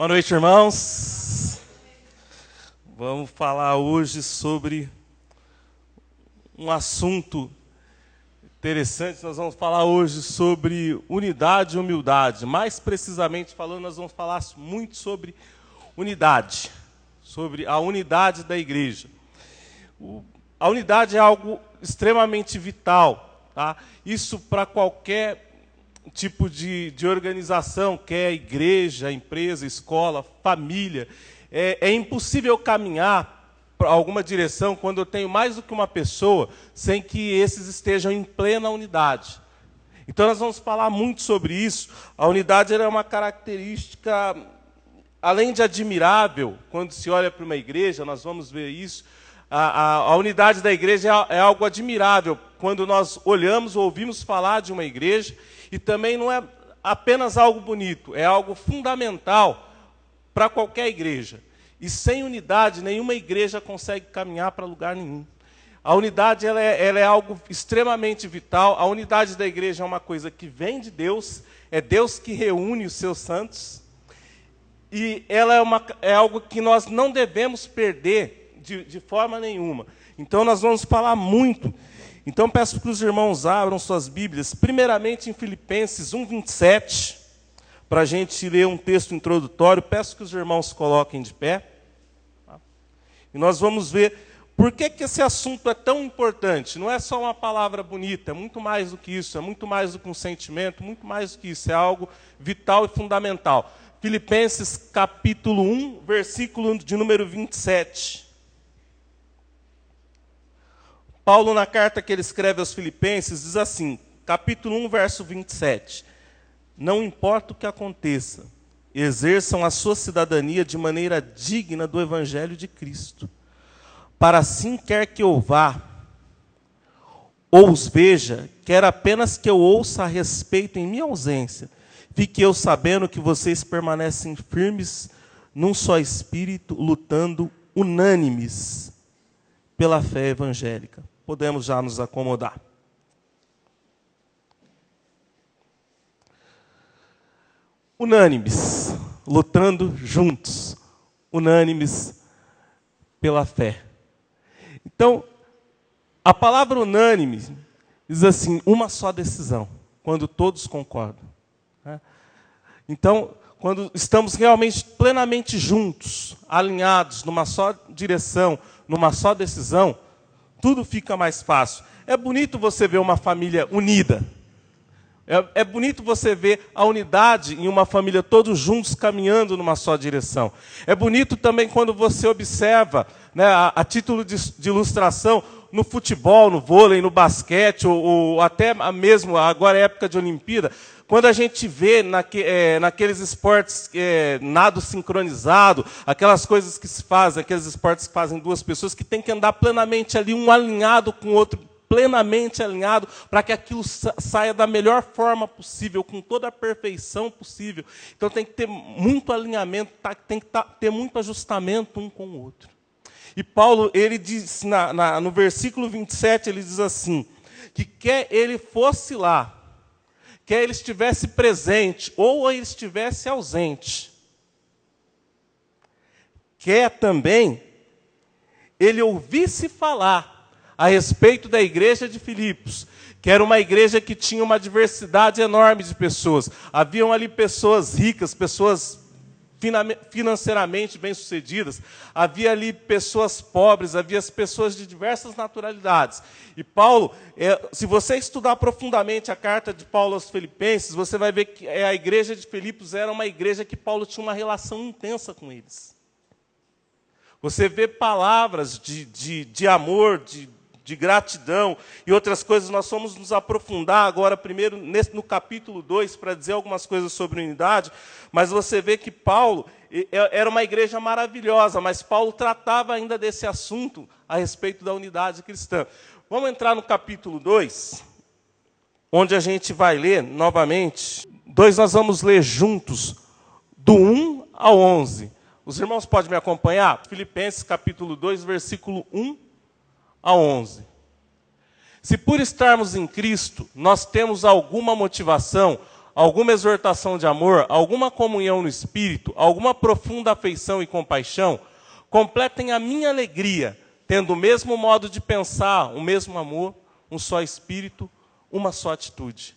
Boa noite, irmãos. Vamos falar hoje sobre um assunto interessante. Nós vamos falar hoje sobre unidade e humildade. Mais precisamente falando, nós vamos falar muito sobre unidade, sobre a unidade da igreja. A unidade é algo extremamente vital, tá? Isso para qualquer tipo de organização, quer igreja, empresa, escola, família. É impossível caminhar para alguma direção quando eu tenho mais do que uma pessoa, sem que esses estejam em plena unidade. Então nós vamos falar muito sobre isso. A unidade é uma característica, além de admirável, quando se olha para uma igreja, nós vamos ver isso. A unidade da igreja é algo admirável quando nós olhamos ou ouvimos falar de uma igreja, e também não é apenas algo bonito, é algo fundamental para qualquer igreja. E sem unidade, nenhuma igreja consegue caminhar para lugar nenhum. A unidade ela é algo extremamente vital. A unidade da igreja é uma coisa que vem de Deus, é Deus que reúne os seus santos, e ela é algo que nós não devemos perder de forma nenhuma. Então nós vamos falar muito. Então peço que os irmãos abram suas Bíblias, primeiramente em Filipenses 1:27, para a gente ler um texto introdutório. Peço que os irmãos coloquem de pé. E nós vamos ver por que esse assunto é tão importante. Não é só uma palavra bonita, é muito mais do que isso, é muito mais do que um sentimento, muito mais do que isso, é algo vital e fundamental. Filipenses capítulo 1, versículo de número 27. Paulo, na carta que ele escreve aos Filipenses, diz assim, capítulo 1, verso 27. Não importa o que aconteça, exerçam a sua cidadania de maneira digna do Evangelho de Cristo. Para assim quer que eu vá, ou os veja, quer apenas que eu ouça a respeito em minha ausência, fique eu sabendo que vocês permanecem firmes num só espírito, lutando unânimes pela fé evangélica. Podemos já nos acomodar. Unânimes, lutando juntos, unânimes pela fé. Então, a palavra unânime diz assim, uma só decisão, quando todos concordam. Então, quando estamos realmente plenamente juntos, alinhados, numa só direção, numa só decisão, tudo fica mais fácil. É bonito você ver uma família unida. É bonito você ver a unidade em uma família, todos juntos caminhando numa só direção. É bonito também quando você observa, né, a título de ilustração, no futebol, no vôlei, no basquete, ou até mesmo, agora é época de Olimpíada, quando a gente vê naqueles esportes, nado sincronizado, aquelas coisas que se fazem, aqueles esportes que fazem duas pessoas, que tem que andar plenamente ali, um alinhado com o outro, plenamente alinhado, para que aquilo saia da melhor forma possível, com toda a perfeição possível. Então tem que ter muito alinhamento, tem que ter muito ajustamento um com o outro. E Paulo, ele diz, no versículo 27, ele diz assim, que quer ele fosse lá, quer ele estivesse presente, ou ele estivesse ausente, quer também ele ouvisse falar a respeito da igreja de Filipos, que era uma igreja que tinha uma diversidade enorme de pessoas. Haviam ali pessoas ricas, pessoas financeiramente bem-sucedidas, havia ali pessoas pobres, havia pessoas de diversas naturalidades. E Paulo, se você estudar profundamente a carta de Paulo aos Filipenses, você vai ver que a igreja de Filipos era uma igreja que Paulo tinha uma relação intensa com eles. Você vê palavras de amor, de gratidão e outras coisas. Nós vamos nos aprofundar agora, primeiro, no capítulo 2, para dizer algumas coisas sobre unidade, mas você vê que Paulo era uma igreja maravilhosa, mas Paulo tratava ainda desse assunto a respeito da unidade cristã. Vamos entrar no capítulo 2, onde a gente vai ler novamente. 2 nós vamos ler juntos, do 1 ao 11. Os irmãos podem me acompanhar? Filipenses capítulo 2, versículo 1 a 11. Se por estarmos em Cristo, nós temos alguma motivação, alguma exortação de amor, alguma comunhão no Espírito, alguma profunda afeição e compaixão, completem a minha alegria, tendo o mesmo modo de pensar, o mesmo amor, um só Espírito, uma só atitude.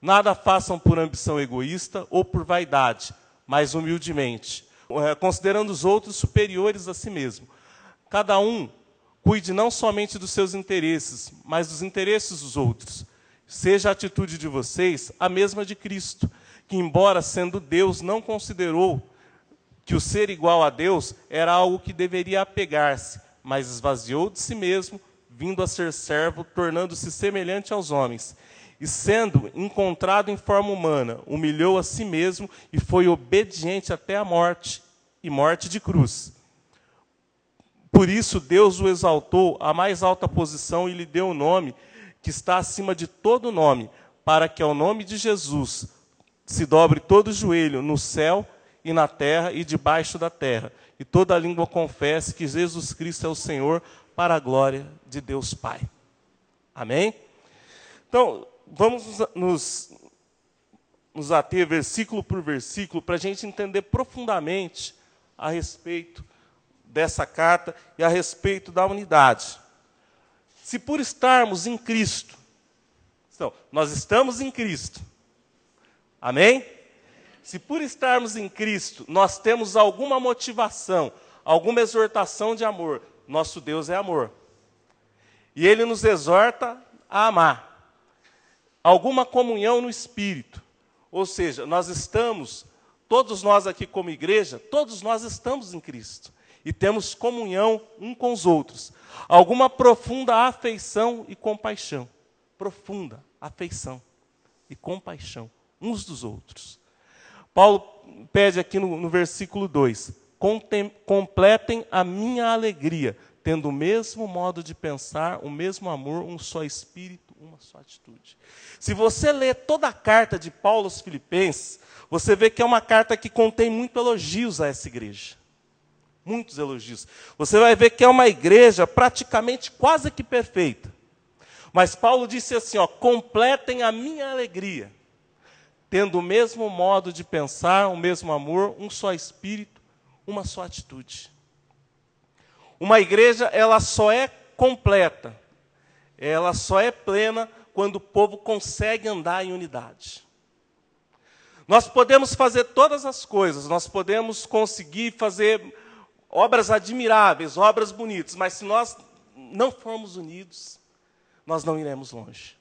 Nada façam por ambição egoísta ou por vaidade, mas humildemente, considerando os outros superiores a si mesmo. Cada um cuide não somente dos seus interesses, mas dos interesses dos outros. Seja a atitude de vocês a mesma de Cristo, que, embora sendo Deus, não considerou que o ser igual a Deus era algo que deveria apegar-se, mas esvaziou de si mesmo, vindo a ser servo, tornando-se semelhante aos homens. E sendo encontrado em forma humana, humilhou a si mesmo e foi obediente até a morte, e morte de cruz. Por isso Deus o exaltou à mais alta posição e lhe deu o nome que está acima de todo nome, para que ao nome de Jesus se dobre todo o joelho no céu e na terra e debaixo da terra, e toda língua confesse que Jesus Cristo é o Senhor, para a glória de Deus Pai. Amém? Então, vamos nos ater versículo por versículo para a gente entender profundamente a respeito dessa carta e a respeito da unidade. Se por estarmos em Cristo, então, nós estamos em Cristo, amém? Se por estarmos em Cristo, nós temos alguma motivação, alguma exortação de amor, nosso Deus é amor. E Ele nos exorta a amar. Alguma comunhão no Espírito. Ou seja, nós estamos, todos nós aqui como igreja, todos nós estamos em Cristo. E temos comunhão um com os outros. Alguma profunda afeição e compaixão. Profunda afeição e compaixão uns dos outros. Paulo pede aqui no versículo 2, completem a minha alegria, tendo o mesmo modo de pensar, o mesmo amor, um só Espírito, uma só atitude. Se você ler toda a carta de Paulo aos Filipenses, você vê que é uma carta que contém muitos elogios a essa igreja. Muitos elogios. Você vai ver que é uma igreja praticamente quase que perfeita. Mas Paulo disse assim, ó, completem a minha alegria, tendo o mesmo modo de pensar, o mesmo amor, um só Espírito, uma só atitude. Uma igreja, ela só é completa, ela só é plena quando o povo consegue andar em unidade. Nós podemos fazer todas as coisas, nós podemos conseguir fazer obras admiráveis, obras bonitas, mas se nós não formos unidos, nós não iremos longe.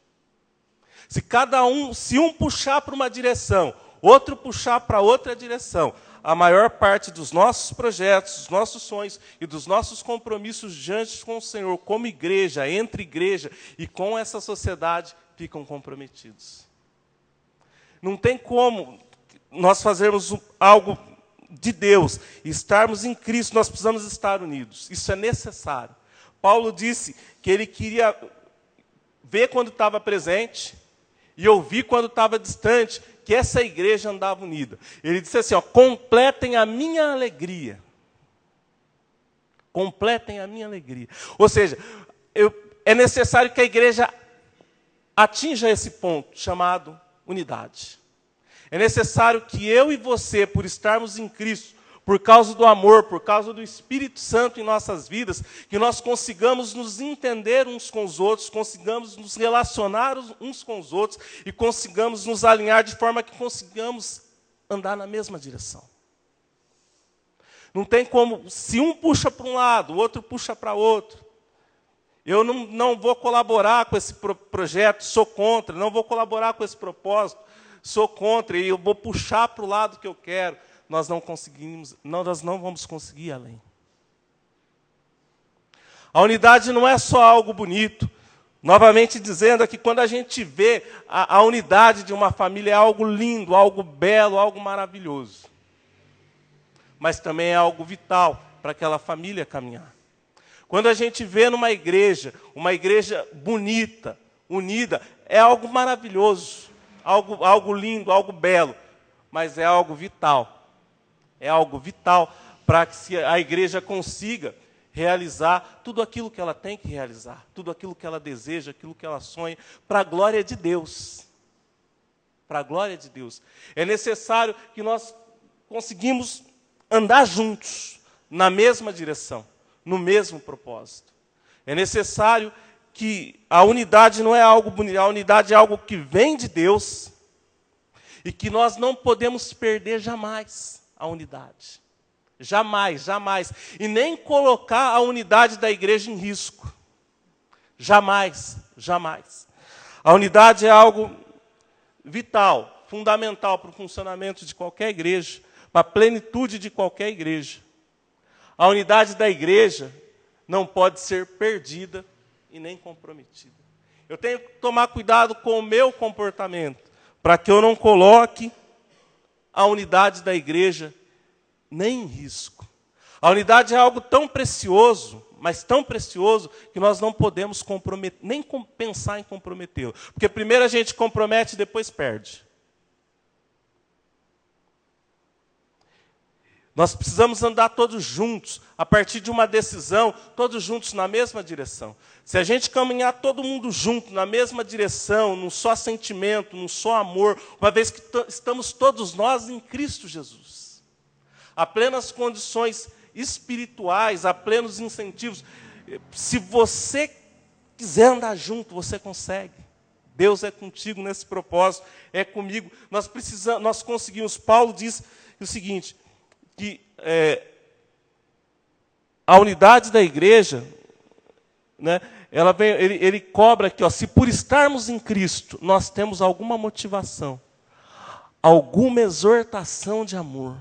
Se um puxar para uma direção, outro puxar para outra direção, a maior parte dos nossos projetos, dos nossos sonhos e dos nossos compromissos diante com o Senhor, como igreja, entre igreja e com essa sociedade, ficam comprometidos. Não tem como nós fazermos algo de Deus e estarmos em Cristo, nós precisamos estar unidos. Isso é necessário. Paulo disse que ele queria ver quando estava presente e ouvir quando estava distante, que essa igreja andava unida. Ele disse assim, ó, completem a minha alegria. Completem a minha alegria. Ou seja, é necessário que a igreja atinja esse ponto chamado unidade. É necessário que eu e você, por estarmos em Cristo, por causa do amor, por causa do Espírito Santo em nossas vidas, que nós consigamos nos entender uns com os outros, consigamos nos relacionar uns com os outros e consigamos nos alinhar de forma que consigamos andar na mesma direção. Não tem como, se um puxa para um lado, o outro puxa para outro. Eu não vou colaborar com esse projeto, sou contra, não vou colaborar com esse propósito, sou contra, e eu vou puxar para o lado que eu quero. Nós não vamos conseguir ir além. A unidade não é só algo bonito. Novamente dizendo aqui, quando a gente vê a unidade de uma família, é algo lindo, algo belo, algo maravilhoso. Mas também é algo vital para aquela família caminhar. Quando a gente vê numa igreja, uma igreja bonita, unida, é algo maravilhoso, algo lindo, algo belo, mas é algo vital. É algo vital para que a igreja consiga realizar tudo aquilo que ela tem que realizar, tudo aquilo que ela deseja, aquilo que ela sonha, para a glória de Deus. para a glória de Deus. É necessário que nós conseguimos andar juntos, na mesma direção, no mesmo propósito. É necessário que a unidade não é algo bonito, a unidade é algo que vem de Deus e que nós não podemos perder jamais a unidade. Jamais, jamais. E nem colocar a unidade da igreja em risco. Jamais, jamais. A unidade é algo vital, fundamental para o funcionamento de qualquer igreja, para a plenitude de qualquer igreja. A unidade da igreja não pode ser perdida e nem comprometida. Eu tenho que tomar cuidado com o meu comportamento, para que eu não coloque a unidade da igreja nem em risco. A unidade é algo tão precioso, mas tão precioso, que nós não podemos comprometer, nem pensar em comprometê-lo. Porque primeiro a gente compromete e depois perde. Nós precisamos andar todos juntos, a partir de uma decisão, todos juntos na mesma direção. Se a gente caminhar todo mundo junto, na mesma direção, num só sentimento, num só amor, uma vez que estamos todos nós em Cristo Jesus, a plenas condições espirituais, a plenos incentivos. Se você quiser andar junto, você consegue. Deus é contigo nesse propósito, é comigo. Nós conseguimos. Paulo diz o seguinte, que a unidade da igreja, né, ele cobra aqui, ó, se por estarmos em Cristo nós temos alguma motivação, alguma exortação de amor,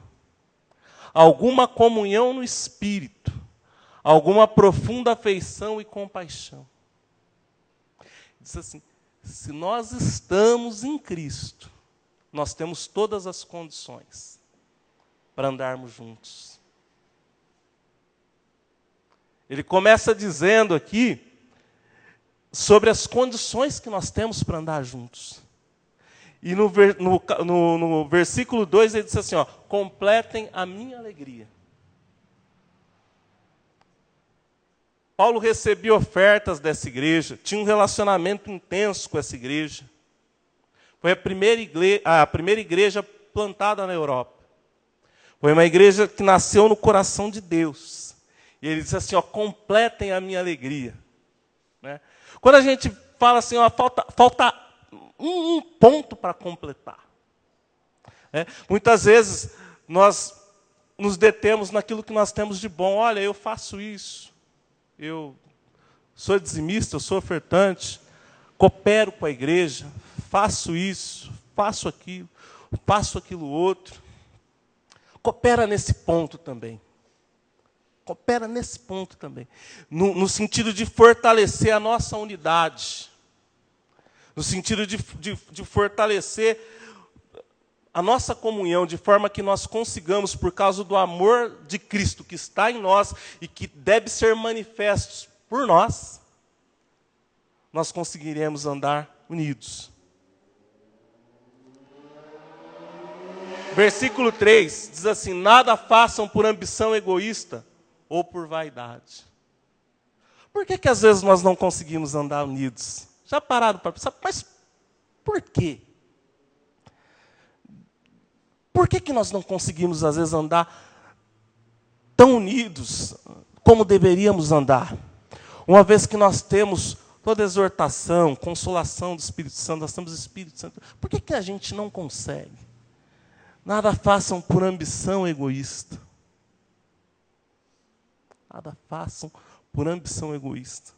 alguma comunhão no Espírito, alguma profunda afeição e compaixão. Diz assim, se nós estamos em Cristo, nós temos todas as condições para andarmos juntos. Ele começa dizendo aqui sobre as condições que nós temos para andar juntos. E no versículo 2 ele diz assim, ó, completem a minha alegria. Paulo recebia ofertas dessa igreja, tinha um relacionamento intenso com essa igreja. Foi a primeira igreja plantada na Europa. Foi uma igreja que nasceu no coração de Deus. E ele diz assim, ó, completem a minha alegria. Né? Quando a gente fala assim, ó, falta um ponto para completar. Muitas vezes nós nos detemos naquilo que nós temos de bom. Olha, eu faço isso. Eu sou dizimista, eu sou ofertante. Coopero com a igreja. Faço isso, faço aquilo outro. Coopera nesse ponto também. Coopera nesse ponto também. No sentido de fortalecer a nossa unidade. No sentido de fortalecer a nossa comunhão, de forma que nós consigamos, por causa do amor de Cristo que está em nós e que deve ser manifesto por nós, nós conseguiremos andar unidos. Versículo 3 diz assim, nada façam por ambição egoísta ou por vaidade. Por que às vezes nós não conseguimos andar unidos? Já pararam para pensar, mas por quê? Por que nós não conseguimos às vezes andar tão unidos como deveríamos andar? Uma vez que nós temos toda a exortação, consolação do Espírito Santo, nós temos o Espírito Santo, por que a gente não consegue? Nada façam por ambição egoísta. Nada façam por ambição egoísta.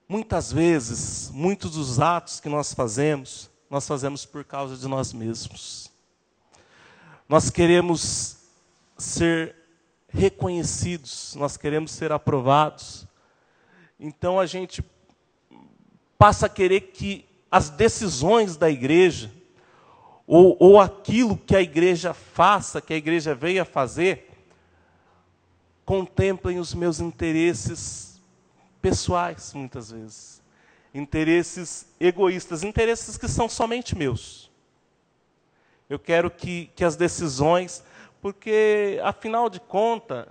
Muitas vezes, muitos dos atos que nós fazemos por causa de nós mesmos. Nós queremos ser reconhecidos, nós queremos ser aprovados. Então a gente passa a querer que as decisões da igreja, ou aquilo que a igreja faça, que a igreja venha fazer, contemplem os meus interesses pessoais, muitas vezes. Interesses egoístas, interesses que são somente meus. Eu quero que as decisões, porque, afinal de contas,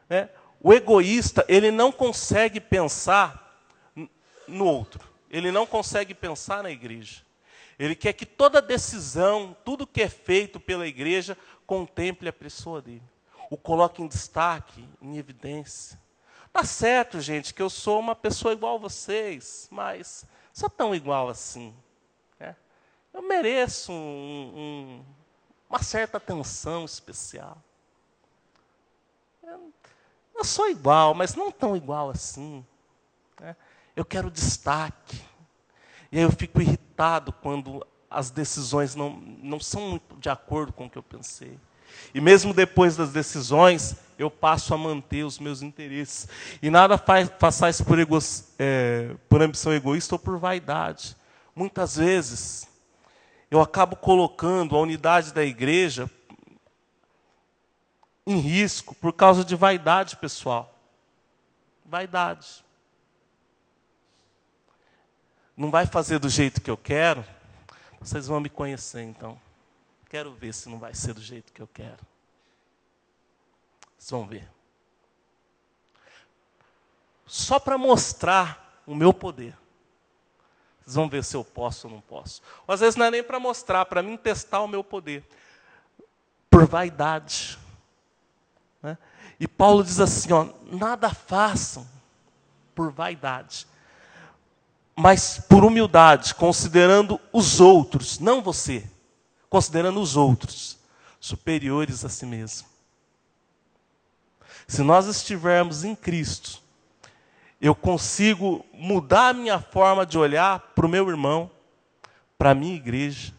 né, o egoísta, ele não consegue pensar no outro. Ele não consegue pensar na igreja. Ele quer que toda decisão, tudo que é feito pela igreja, contemple a pessoa dele. O coloque em destaque, em evidência. Tá certo, gente, que eu sou uma pessoa igual a vocês, mas sou tão igual assim. Né? Eu mereço uma certa atenção especial. Eu sou igual, mas não tão igual assim. Né? Eu quero destaque. E aí eu fico irritado quando as decisões não são muito de acordo com o que eu pensei. E mesmo depois das decisões, eu passo a manter os meus interesses. E nada façais por ambição egoísta ou por vaidade. Muitas vezes, eu acabo colocando a unidade da igreja em risco por causa de vaidade pessoal. Vaidade. Não vai fazer do jeito que eu quero? Vocês vão me conhecer, então. Quero ver se não vai ser do jeito que eu quero. Vocês vão ver. Só para mostrar o meu poder. Vocês vão ver se eu posso ou não posso. Ou às vezes não é nem para mostrar, para mim testar o meu poder. Por vaidade. Né? E Paulo diz assim, ó, nada façam por vaidade, mas por humildade, considerando os outros, não você, considerando os outros, superiores a si mesmo. Se nós estivermos em Cristo, eu consigo mudar a minha forma de olhar para o meu irmão, para a minha igreja,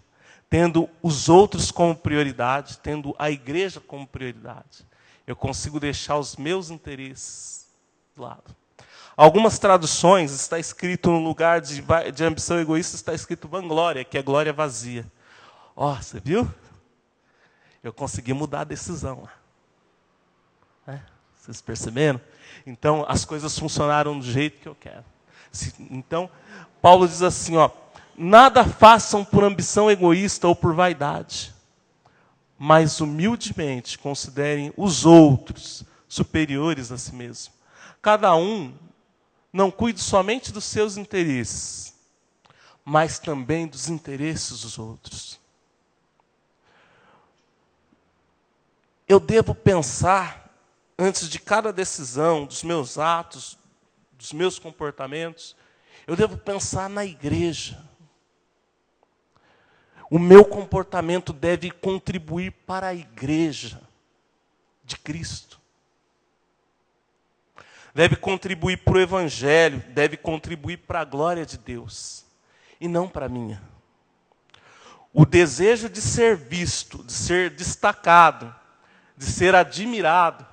tendo os outros como prioridade, tendo a igreja como prioridade. Eu consigo deixar os meus interesses de lado. Algumas traduções está escrito no lugar de ambição egoísta, está escrito vanglória, que é glória vazia. Ó, você viu? Eu consegui mudar a decisão lá. É, vocês perceberam? Então, as coisas funcionaram do jeito que eu quero. Então, Paulo diz assim, ó, nada façam por ambição egoísta ou por vaidade, mas humildemente considerem os outros superiores a si mesmo. Cada um não cuide somente dos seus interesses, mas também dos interesses dos outros. Eu devo pensar, antes de cada decisão, dos meus atos, dos meus comportamentos, eu devo pensar na igreja. O meu comportamento deve contribuir para a igreja de Cristo. Deve contribuir para o Evangelho, deve contribuir para a glória de Deus, e não para a minha. O desejo de ser visto, de ser destacado, de ser admirado,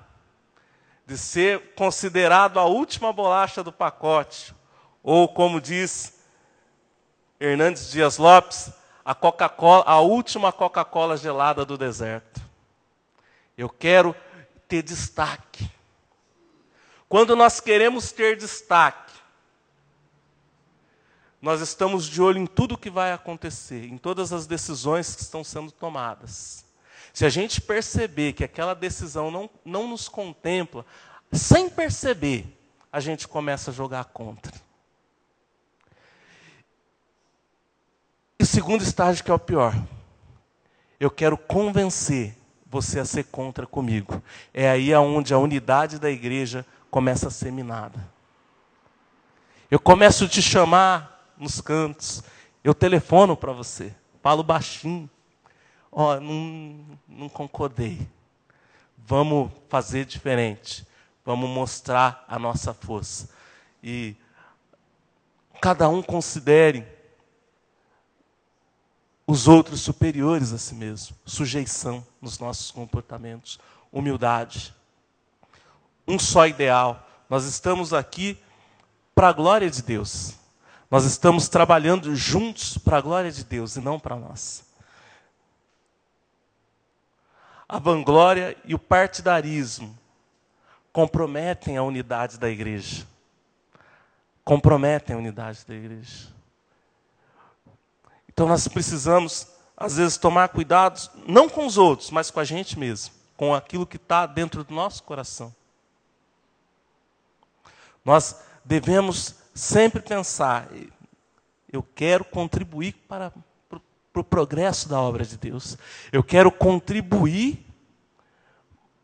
de ser considerado a última bolacha do pacote, ou como diz Hernandes Dias Lopes, a Coca-Cola, a última Coca-Cola gelada do deserto. Eu quero ter destaque. Quando nós queremos ter destaque, nós estamos de olho em tudo que vai acontecer, em todas as decisões que estão sendo tomadas. Se a gente perceber que aquela decisão não nos contempla, sem perceber, a gente começa a jogar contra. E o segundo estágio, que é o pior, eu quero convencer você a ser contra comigo. É aí onde a unidade da igreja começa a ser minada. Eu começo a te chamar nos cantos, eu telefono para você, falo baixinho. Ó, não concordei. Vamos fazer diferente. Vamos mostrar a nossa força. E cada um considere os outros superiores a si mesmo. Sujeição nos nossos comportamentos. Humildade. Um só ideal. Nós estamos aqui para a glória de Deus. Nós estamos trabalhando juntos para a glória de Deus e não para nós. A vanglória e o partidarismo comprometem a unidade da igreja. Comprometem a unidade da igreja. Então nós precisamos, às vezes, tomar cuidado, não com os outros, mas com a gente mesmo, com aquilo que está dentro do nosso coração. Nós devemos sempre pensar, eu quero contribuir para para o progresso da obra de Deus. Eu quero contribuir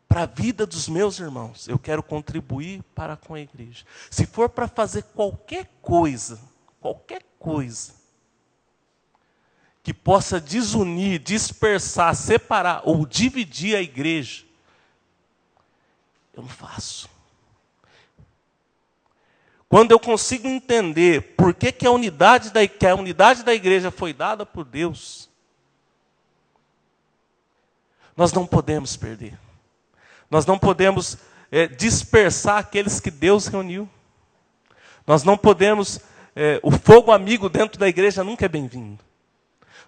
para a vida dos meus irmãos. Eu quero contribuir para com a igreja. Se for para fazer qualquer coisa que possa desunir, dispersar, separar ou dividir a igreja, eu não faço. Quando eu consigo entender por que a unidade da igreja foi dada por Deus, nós não podemos perder. Nós não podemos dispersar aqueles que Deus reuniu. Nós não podemos... o fogo amigo dentro da igreja nunca é bem-vindo.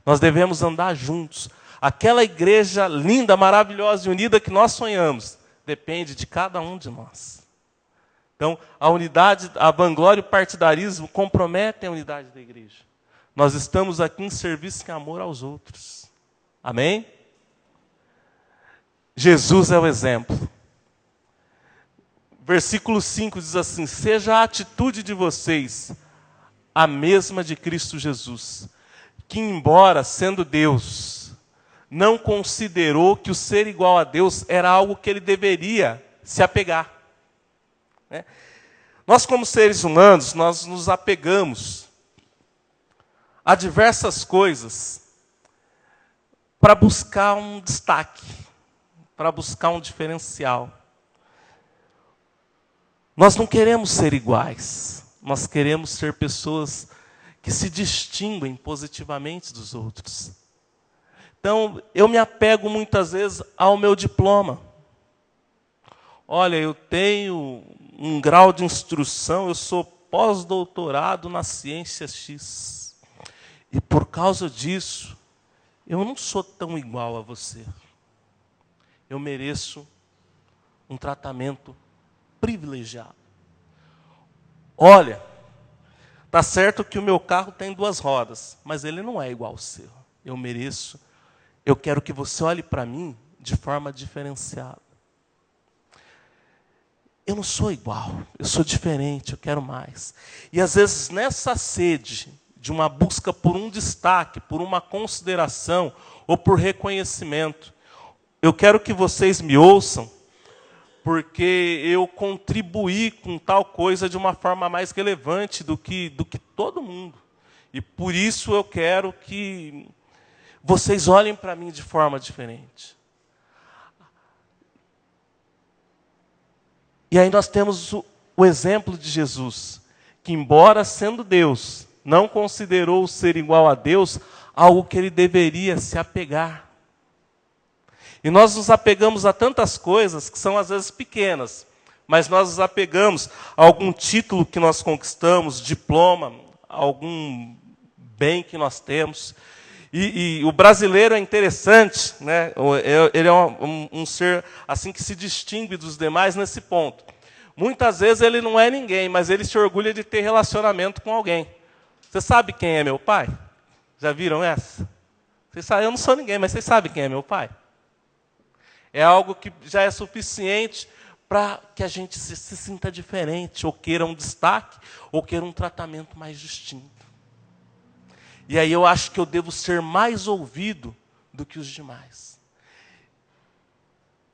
Nós devemos andar juntos. Aquela igreja linda, maravilhosa e unida que nós sonhamos, depende de cada um de nós. Então, a unidade, a vanglória e o partidarismo comprometem a unidade da igreja. Nós estamos aqui em serviço e amor aos outros. Amém? Jesus é o exemplo. Versículo 5 diz assim: seja a atitude de vocês a mesma de Cristo Jesus, que embora sendo Deus, não considerou que o ser igual a Deus era algo que ele deveria se apegar. Nós, como seres humanos, nós nos apegamos a diversas coisas para buscar um destaque, para buscar um diferencial. Nós não queremos ser iguais, nós queremos ser pessoas que se distinguem positivamente dos outros. Então, eu me apego muitas vezes ao meu diploma. Olha, eu tenho um grau de instrução, eu sou pós-doutorado na ciência X. E por causa disso, eu não sou tão igual a você. Eu mereço um tratamento privilegiado. Olha, tá certo que o meu carro tem 2 rodas, mas ele não é igual ao seu. Eu quero que você olhe para mim de forma diferenciada. Eu não sou igual, eu sou diferente, eu quero mais. E às vezes nessa sede de uma busca por um destaque, por uma consideração ou por reconhecimento, eu quero que vocês me ouçam, porque eu contribuí com tal coisa de uma forma mais relevante do que todo mundo. E por isso eu quero que vocês olhem para mim de forma diferente. E aí nós temos o exemplo de Jesus, que embora sendo Deus, não considerou o ser igual a Deus algo que ele deveria se apegar. E nós nos apegamos a tantas coisas que são às vezes pequenas, mas nós nos apegamos a algum título que nós conquistamos, diploma, algum bem que nós temos. E o brasileiro é interessante, né? Ele é um ser assim que se distingue dos demais nesse ponto. Muitas vezes ele não é ninguém, mas ele se orgulha de ter relacionamento com alguém. Você sabe quem é meu pai? Já viram essa? Vocês sabem, eu não sou ninguém, mas vocês sabem quem é meu pai? É algo que já é suficiente para que a gente se sinta diferente, ou queira um destaque, ou queira um tratamento mais distinto. E aí eu acho que eu devo ser mais ouvido do que os demais.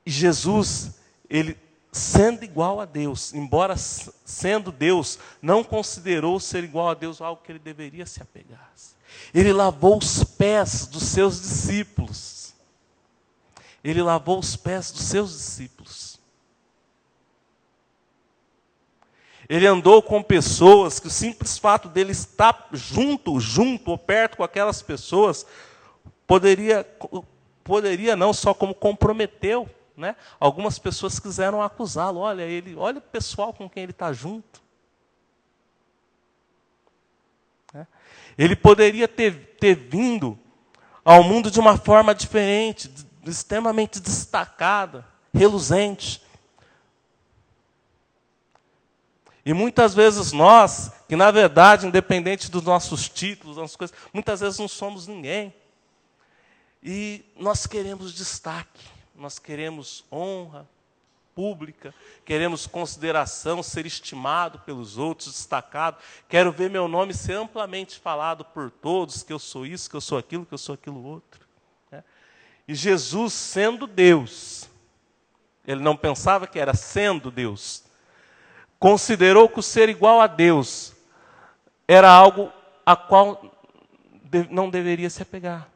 E Jesus, ele sendo igual a Deus, embora sendo Deus, não considerou ser igual a Deus algo que ele deveria se apegar. Ele lavou os pés dos seus discípulos. Ele lavou os pés dos seus discípulos. Ele andou com pessoas que o simples fato dele estar junto ou perto com aquelas pessoas, poderia não só como comprometeu, né? Algumas pessoas quiseram acusá-lo. Olha o pessoal com quem ele está junto. Ele poderia ter vindo ao mundo de uma forma diferente, extremamente destacada, reluzente. E muitas vezes nós, que na verdade, independente dos nossos títulos, das coisas, muitas vezes não somos ninguém. E nós queremos destaque, nós queremos honra, pública, queremos consideração, ser estimado pelos outros, destacado. Quero ver meu nome ser amplamente falado por todos, que eu sou isso, que eu sou aquilo outro. Né? E Jesus, sendo Deus, ele não pensava que era sendo Deus, considerou que o ser igual a Deus era algo a qual não deveria se apegar.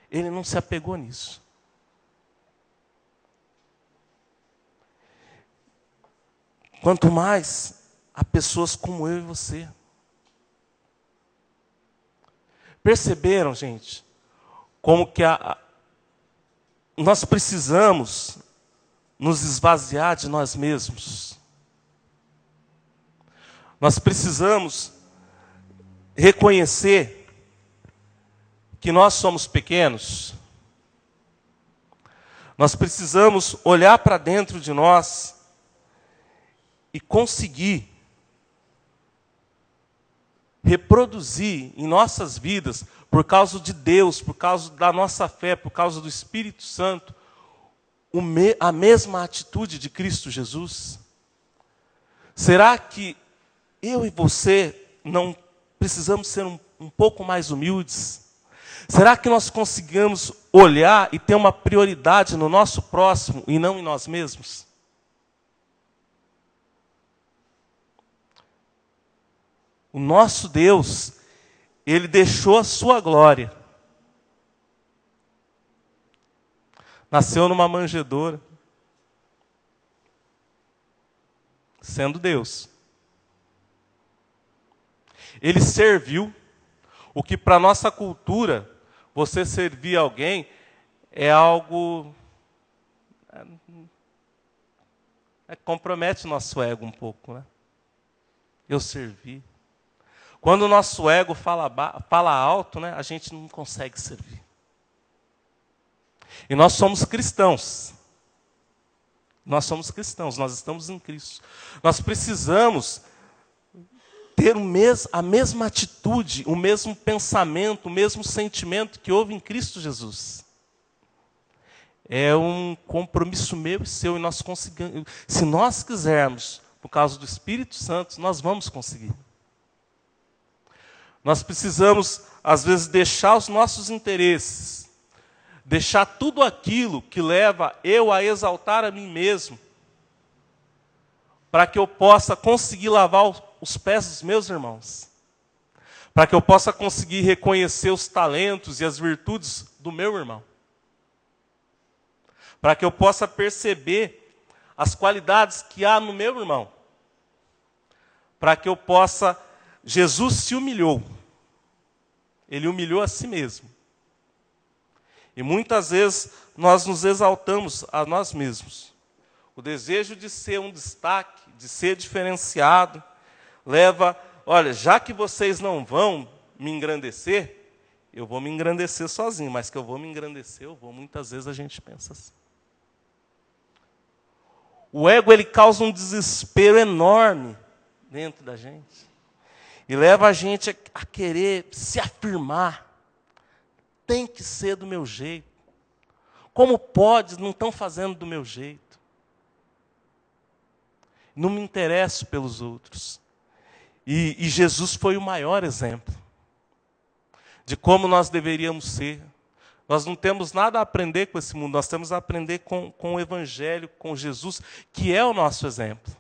Ele não se apegou nisso. Quanto mais a pessoas como eu e você. Perceberam, gente, como que nós precisamos nos esvaziar de nós mesmos. Nós precisamos reconhecer que nós somos pequenos. Nós precisamos olhar para dentro de nós e conseguir reproduzir em nossas vidas, por causa de Deus, por causa da nossa fé, por causa do Espírito Santo, a mesma atitude de Cristo Jesus? Será que eu e você não precisamos ser um pouco mais humildes? Será que nós conseguimos olhar e ter uma prioridade no nosso próximo e não em nós mesmos? O nosso Deus, Ele deixou a sua glória. Nasceu numa manjedoura. Sendo Deus. Ele serviu. O que para a nossa cultura, você servir alguém, é algo... compromete o nosso ego um pouco, né? Eu servi. Quando o nosso ego fala alto, né, a gente não consegue servir. E nós somos cristãos. Nós somos cristãos, nós estamos em Cristo. Nós precisamos ter a mesma atitude, o mesmo pensamento, o mesmo sentimento que houve em Cristo Jesus. É um compromisso meu e seu, e nós conseguimos. Se nós quisermos, por causa do Espírito Santo, nós vamos conseguir. Nós precisamos, às vezes, deixar os nossos interesses, deixar tudo aquilo que leva eu a exaltar a mim mesmo, para que eu possa conseguir lavar os pés dos meus irmãos, para que eu possa conseguir reconhecer os talentos e as virtudes do meu irmão, para que eu possa perceber as qualidades que há no meu irmão, para que eu possa... Jesus se humilhou. Ele humilhou a si mesmo. E muitas vezes nós nos exaltamos a nós mesmos. O desejo de ser um destaque, de ser diferenciado, leva, olha, já que vocês não vão me engrandecer, eu vou me engrandecer sozinho, mas que eu vou me engrandecer, eu vou. Muitas vezes a gente pensa assim. O ego, ele causa um desespero enorme dentro da gente. E leva a gente a querer se afirmar. Tem que ser do meu jeito. Como pode? Não estão fazendo do meu jeito. Não me interesso pelos outros. E Jesus foi o maior exemplo de como nós deveríamos ser. Nós não temos nada a aprender com esse mundo, nós temos a aprender com o Evangelho, com Jesus, que é o nosso exemplo.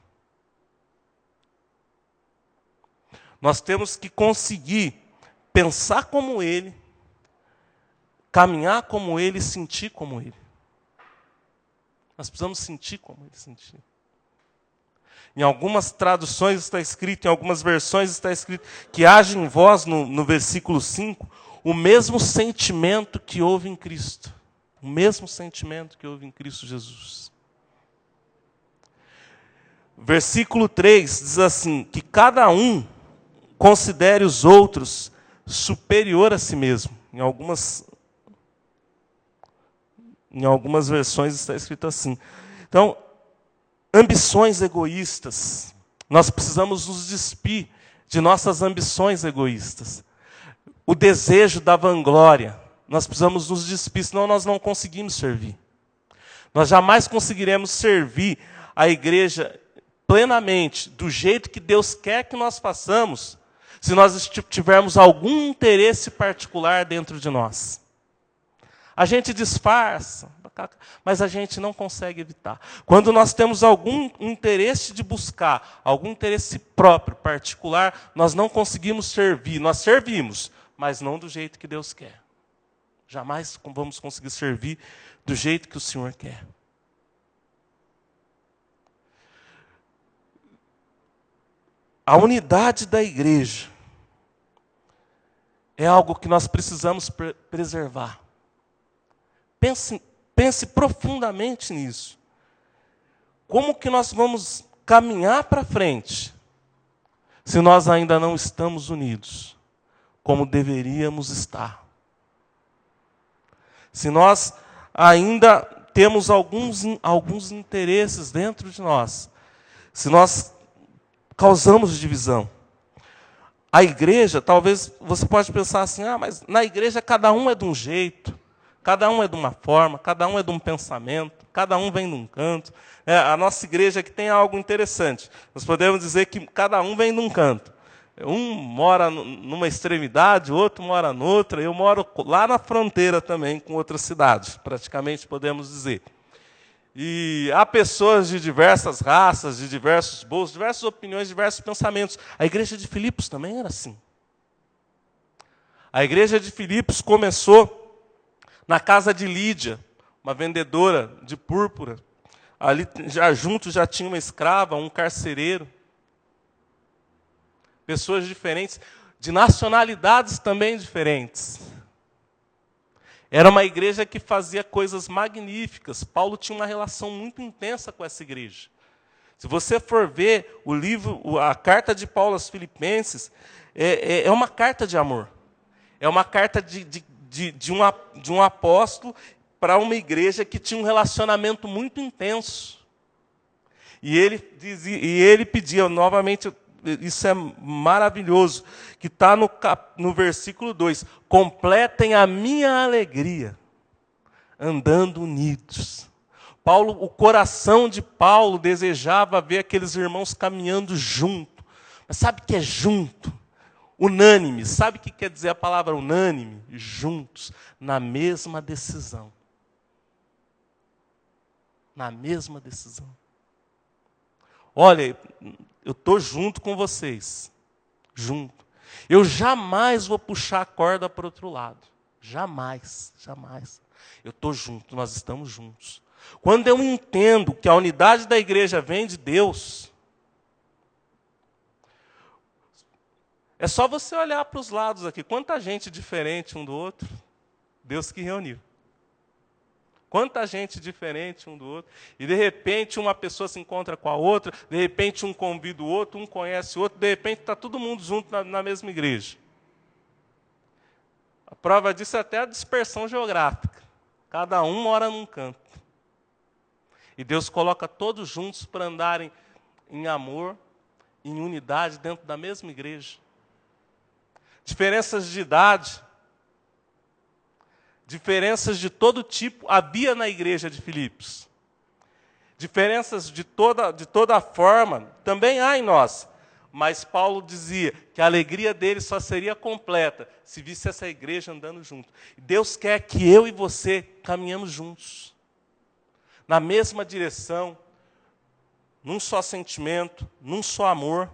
Nós temos que conseguir pensar como Ele, caminhar como Ele, sentir como Ele. Nós precisamos sentir como Ele sentiu. Em algumas traduções está escrito, em algumas versões está escrito, que haja em vós, no versículo 5, o mesmo sentimento que houve em Cristo. O mesmo sentimento que houve em Cristo Jesus. Versículo 3 diz assim, que cada um considere os outros superior a si mesmo. Em algumas versões está escrito assim. Então, ambições egoístas. Nós precisamos nos despir de nossas ambições egoístas. O desejo da vanglória. Nós precisamos nos despir, senão nós não conseguimos servir. Nós jamais conseguiremos servir a igreja plenamente, do jeito que Deus quer que nós façamos, se nós tivermos algum interesse particular dentro de nós. A gente disfarça, mas a gente não consegue evitar. Quando nós temos algum interesse de buscar, algum interesse próprio, particular, nós não conseguimos servir. Nós servimos, mas não do jeito que Deus quer. Jamais vamos conseguir servir do jeito que o Senhor quer. A unidade da igreja é algo que nós precisamos preservar. Pense profundamente nisso. Como que nós vamos caminhar para frente se nós ainda não estamos unidos como deveríamos estar? Se nós ainda temos alguns interesses dentro de nós, se nós causamos divisão. A igreja, talvez você pode pensar assim, mas na igreja cada um é de um jeito, cada um é de uma forma, cada um é de um pensamento, cada um vem de um canto. A nossa igreja aqui tem algo interessante. Nós podemos dizer que cada um vem de um canto. Um mora numa extremidade, o outro mora noutra. Eu moro lá na fronteira também com outra cidade, praticamente podemos dizer. E há pessoas de diversas raças, de diversos bolsos, diversas opiniões, diversos pensamentos. A igreja de Filipos também era assim. A igreja de Filipos começou na casa de Lídia, uma vendedora de púrpura. Ali junto já tinha uma escrava, um carcereiro. Pessoas diferentes, de nacionalidades também diferentes. Era uma igreja que fazia coisas magníficas. Paulo tinha uma relação muito intensa com essa igreja. Se você for ver o livro, a carta de Paulo aos Filipenses, é uma carta de amor. É uma carta de um apóstolo para uma igreja que tinha um relacionamento muito intenso. E ele pedia, novamente, isso é maravilhoso, que está no versículo 2. Completem a minha alegria, andando unidos. O coração de Paulo desejava ver aqueles irmãos caminhando junto. Mas sabe o que é junto? Unânime. Sabe o que quer dizer a palavra unânime? Juntos, na mesma decisão. Na mesma decisão. Olha, eu estou junto com vocês. Junto. Eu jamais vou puxar a corda para o outro lado. Jamais, jamais. Eu estou junto, nós estamos juntos. Quando eu entendo que a unidade da igreja vem de Deus, é só você olhar para os lados aqui. Quanta gente diferente um do outro. Deus que reuniu. Quanta gente diferente um do outro. E, de repente, uma pessoa se encontra com a outra, de repente, um convida o outro, um conhece o outro, de repente, está todo mundo junto na mesma igreja. A prova disso é até a dispersão geográfica. Cada um mora num canto. E Deus coloca todos juntos para andarem em amor, em unidade, dentro da mesma igreja. Diferenças de idade, diferenças de todo tipo havia na igreja de Filipos. Diferenças de toda forma também há em nós. Mas Paulo dizia que a alegria dele só seria completa se visse essa igreja andando junto. Deus quer que eu e você caminhamos juntos. Na mesma direção, num só sentimento, num só amor.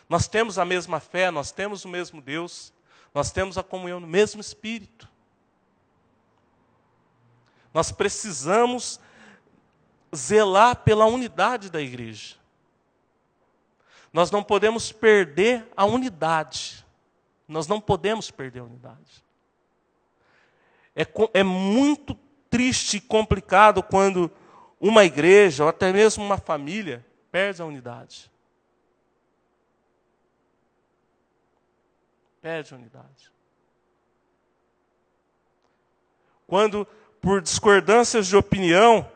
Nós temos a mesma fé, nós temos o mesmo Deus. Nós temos a comunhão no mesmo Espírito. Nós precisamos zelar pela unidade da igreja. Nós não podemos perder a unidade. Nós não podemos perder a unidade. É muito triste e complicado quando uma igreja, ou até mesmo uma família, perde a unidade. Perde a unidade. Quando, por discordâncias de opinião,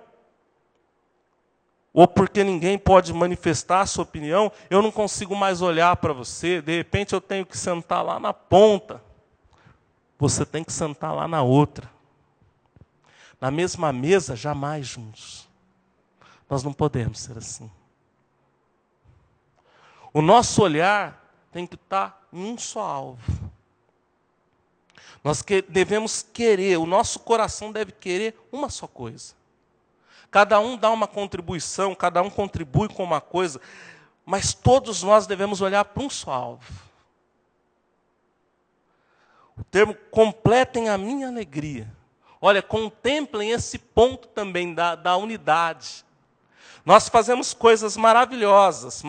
ou porque ninguém pode manifestar a sua opinião, eu não consigo mais olhar para você, de repente eu tenho que sentar lá na ponta, você tem que sentar lá na outra. Na mesma mesa, jamais juntos. Nós não podemos ser assim. O nosso olhar tem que estar em um só alvo. Nós devemos querer, o nosso coração deve querer uma só coisa. Cada um dá uma contribuição, cada um contribui com uma coisa, mas todos nós devemos olhar para um só alvo. O termo completem a minha alegria. Olha, contemplem esse ponto também da unidade. Nós fazemos coisas maravilhosas,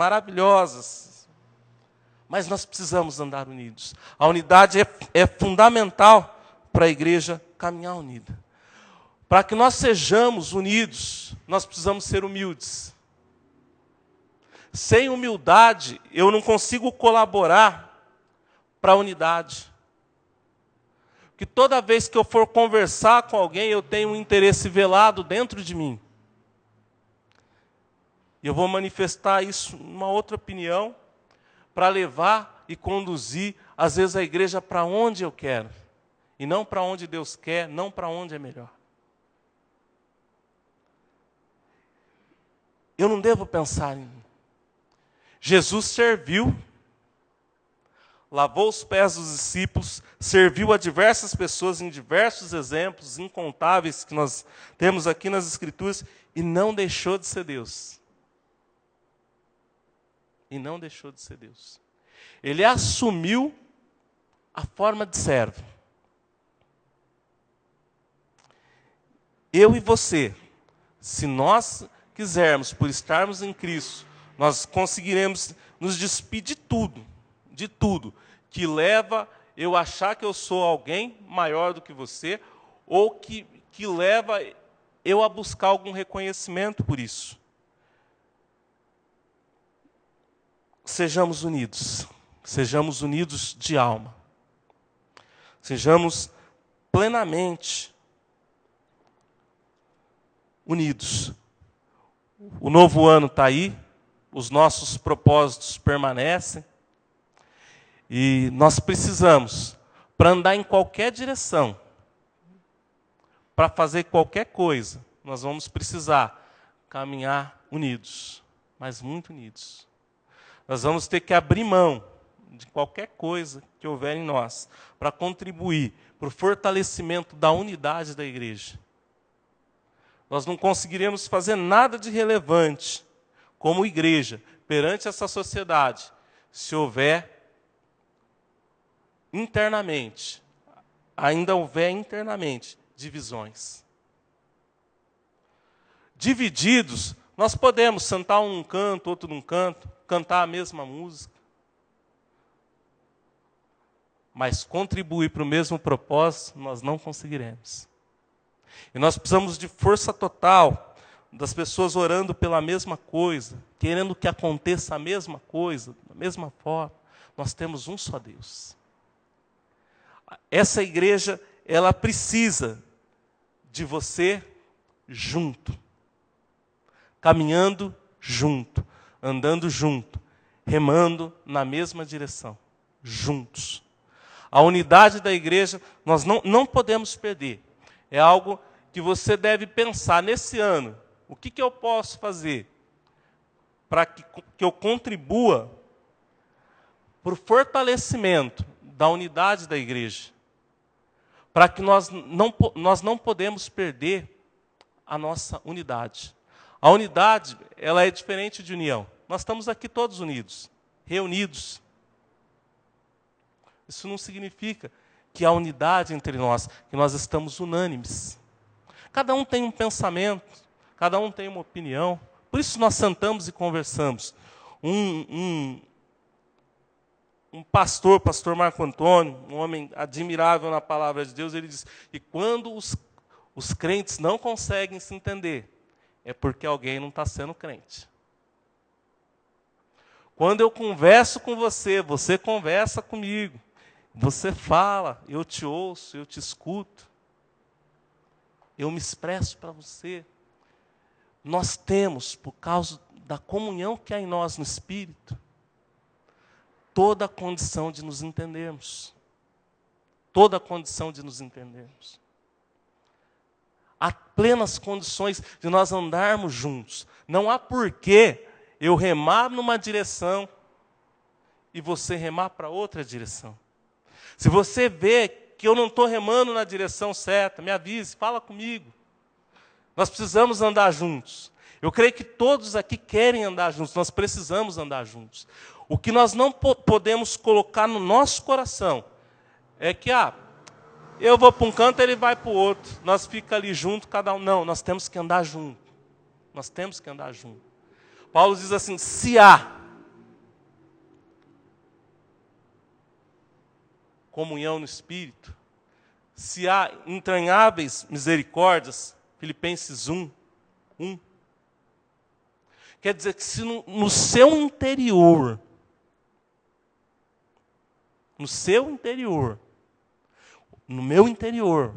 mas nós precisamos andar unidos. A unidade é fundamental para a igreja caminhar unida. Para que nós sejamos unidos, nós precisamos ser humildes. Sem humildade, eu não consigo colaborar para a unidade. Porque toda vez que eu for conversar com alguém, eu tenho um interesse velado dentro de mim. E eu vou manifestar isso numa outra opinião, para levar e conduzir, às vezes, a igreja para onde eu quero. E não para onde Deus quer, não para onde é melhor. Eu não devo pensar em mim. Jesus serviu, lavou os pés dos discípulos, serviu a diversas pessoas em diversos exemplos incontáveis que nós temos aqui nas Escrituras, e não deixou de ser Deus. E não deixou de ser Deus. Ele assumiu a forma de servo. Eu e você, se nós quisermos, por estarmos em Cristo, nós conseguiremos nos despir de tudo que leva eu achar que eu sou alguém maior do que você, ou que leva eu a buscar algum reconhecimento por isso. Sejamos unidos de alma. Sejamos plenamente unidos. O novo ano está aí, os nossos propósitos permanecem, e nós precisamos, para andar em qualquer direção, para fazer qualquer coisa, nós vamos precisar caminhar unidos, mas muito unidos. Nós vamos ter que abrir mão de qualquer coisa que houver em nós para contribuir para o fortalecimento da unidade da igreja. Nós não conseguiremos fazer nada de relevante como igreja perante essa sociedade se houver internamente, divisões. Divididos, nós podemos sentar um num canto, outro num canto, cantar a mesma música, mas contribuir para o mesmo propósito, nós não conseguiremos. E nós precisamos de força total, das pessoas orando pela mesma coisa, querendo que aconteça a mesma coisa, da mesma forma. Nós temos um só Deus. Essa igreja, ela precisa de você junto, caminhando junto, andando junto, remando na mesma direção, juntos. A unidade da igreja nós não podemos perder. É algo que você deve pensar nesse ano. O que eu posso fazer para que eu contribua para o fortalecimento da unidade da igreja? Para que nós não podemos perder a nossa unidade. A unidade, ela é diferente de união. Nós estamos aqui todos unidos, reunidos. Isso não significa que há unidade entre nós, que nós estamos unânimes. Cada um tem um pensamento, cada um tem uma opinião. Por isso nós sentamos e conversamos. Um pastor Marco Antônio, um homem admirável na palavra de Deus, ele diz que quando os crentes não conseguem se entender, é porque alguém não está sendo crente. Quando eu converso com você, você conversa comigo. Você fala, eu te ouço, eu te escuto. Eu me expresso para você. Nós temos, por causa da comunhão que há em nós no Espírito, toda a condição de nos entendermos. Toda a condição de nos entendermos. há plenas condições de nós andarmos juntos. Não há porquê eu remar numa direção e você remar para outra direção. Se você vê que eu não estou remando na direção certa, me avise, fala comigo. Nós precisamos andar juntos. Eu creio que todos aqui querem andar juntos, nós precisamos andar juntos. O que nós não podemos colocar no nosso coração é que, eu vou para um canto, ele vai para o outro. Nós ficamos ali juntos, cada um. Não, nós temos que andar junto. Nós temos que andar junto. Paulo diz assim, se há comunhão no Espírito, se há entranháveis misericórdias, Filipenses 1. Quer dizer que se no seu interior, no meu interior,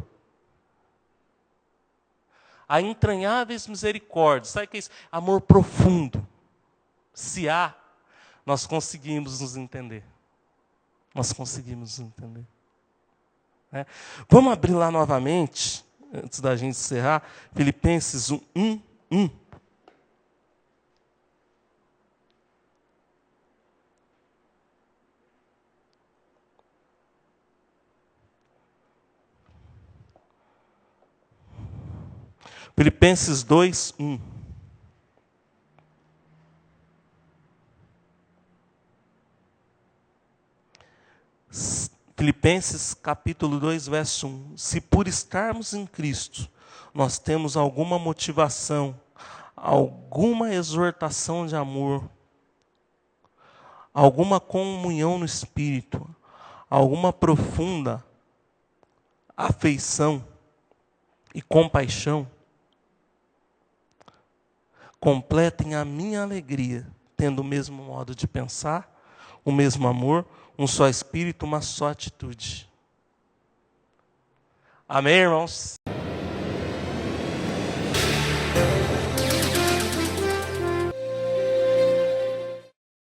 há entranháveis misericórdias, sabe o que é isso? Amor profundo. Se há, nós conseguimos nos entender. Nós conseguimos nos entender. Vamos abrir lá novamente, antes da gente encerrar, Filipenses 1. Filipenses 2, 1. Filipenses capítulo 2, verso 1. Se por estarmos em Cristo, nós temos alguma motivação, alguma exortação de amor, alguma comunhão no Espírito, alguma profunda afeição e compaixão, completem a minha alegria, tendo o mesmo modo de pensar, o mesmo amor, um só espírito, uma só atitude. Amém, irmãos?